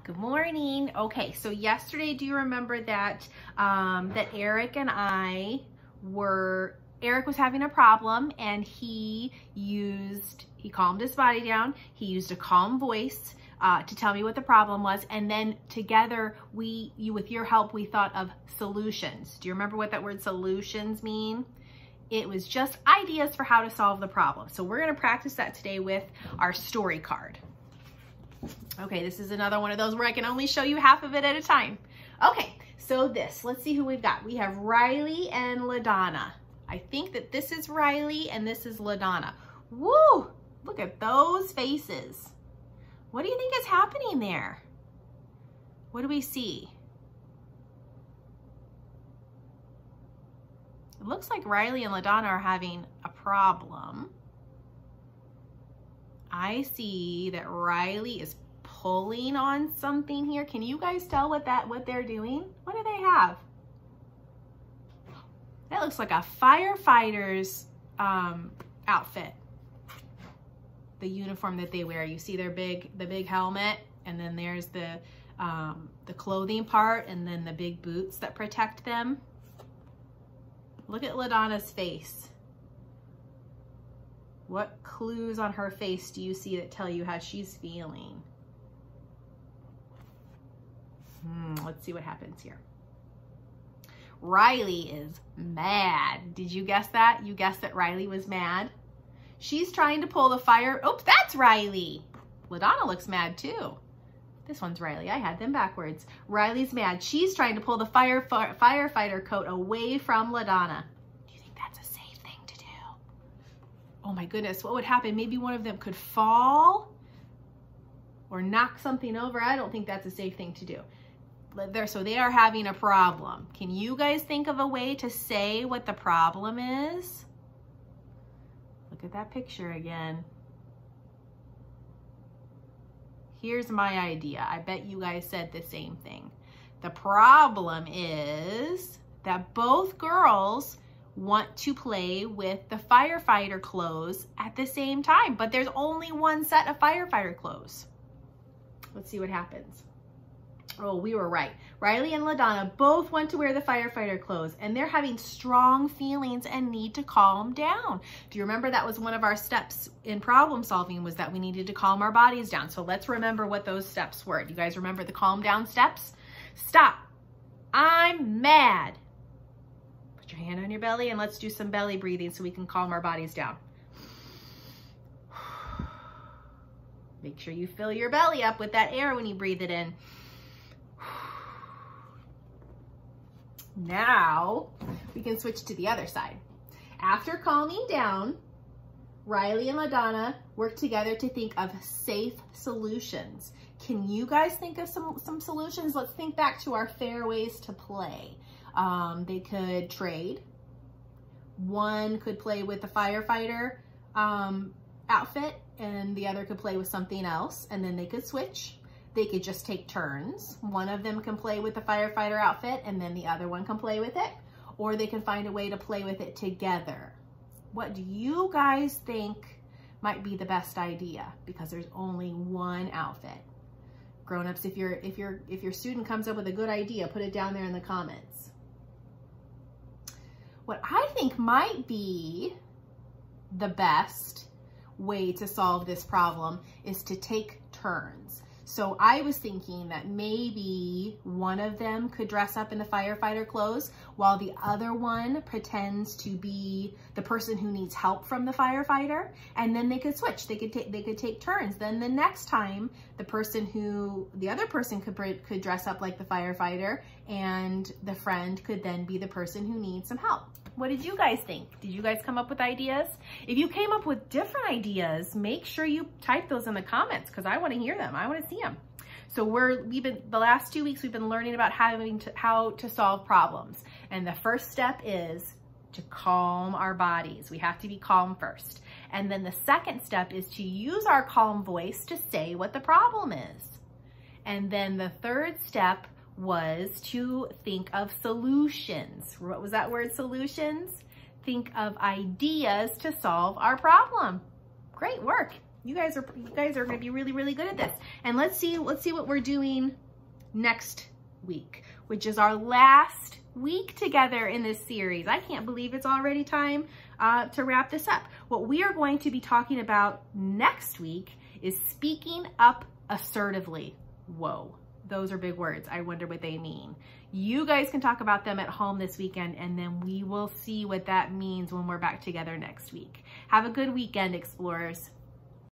Good morning. Okay, so yesterday, do you remember that that Eric was having a problem, and he calmed his body down. He used a calm voice to tell me what the problem was, and then together with your help, we thought of solutions. Do you remember what that word solutions mean? It was just ideas for how to solve the problem. So we're going to practice that today with our story card. Okay, this is another one of those where I can only show you half of it at a time. Okay, so let's see who we've got. We have Riley and LaDonna. I think that this is Riley and this is LaDonna. Woo! Look at those faces. What do you think is happening there? What do we see? It looks like Riley and LaDonna are having a problem. I see that Riley is pulling on something here. Can you guys tell what they're doing? What do they have? That looks like a firefighter's outfit. The uniform that they wear. You see the big helmet, and then there's the clothing part, and then the big boots that protect them. Look at LaDonna's face. What clues on her face do you see that tell you how she's feeling? Let's see what happens here. Riley is mad. Did you guess that? You guessed that Riley was mad? She's trying to pull the fire. Oops, that's Riley. LaDonna looks mad too. This one's Riley. I had them backwards. Riley's mad. She's trying to pull the firefighter coat away from LaDonna. Do you think that's a safe thing to do? Oh my goodness, what would happen? Maybe one of them could fall or knock something over. I don't think that's a safe thing to do. So they are having a problem. Can you guys think of a way to say what the problem is? Look at that picture again. Here's my idea. I bet you guys said the same thing. The problem is that both girls want to play with the firefighter clothes at the same time, but there's only one set of firefighter clothes. Let's see what happens. Oh, we were right. Riley and LaDonna both want to wear the firefighter clothes, and they're having strong feelings and need to calm down. Do you remember that was one of our steps in problem solving, was that we needed to calm our bodies down? So let's remember what those steps were. Do you guys remember the calm down steps? Stop. I'm mad. Put your hand on your belly and let's do some belly breathing so we can calm our bodies down. Make sure you fill your belly up with that air when you breathe it in. Now we can switch to the other side. After calming down, Riley and LaDonna work together to think of safe solutions. Can you guys think of some solutions? Let's think back to our fair ways to play. They could trade. One could play with the firefighter outfit, and the other could play with something else, and then they could switch. They could just take turns. One of them can play with the firefighter outfit, and then the other one can play with it. Or they can find a way to play with it together. What do you guys think might be the best idea? Because there's only one outfit. Grown-ups, if your student comes up with a good idea, put it down there in the comments. What I think might be the best way to solve this problem is to take turns. So I was thinking that maybe one of them could dress up in the firefighter clothes while the other one pretends to be the person who needs help from the firefighter, and then they could switch. They could take turns. Then the next time, the other person could dress up like the firefighter, and the friend could then be the person who needs some help. What did you guys think? Did you guys come up with ideas? If you came up with different ideas, make sure you type those in the comments, because I want to hear them. I want to see them. So the last 2 weeks we've been learning about how to solve problems. And the first step is to calm our bodies. We have to be calm first. And then the second step is to use our calm voice to say what the problem is. And then the third step was to think of solutions. What was that word, solutions? Think of ideas to solve our problem. Great work. You guys are going to be really, really good at this. And let's see what we're doing next week, which is our last week together in this series. I can't believe it's already time to wrap this up. What we are going to be talking about next week is speaking up assertively. Whoa, those are big words. I wonder what they mean. You guys can talk about them at home this weekend, and then we will see what that means when we're back together next week. Have a good weekend, explorers.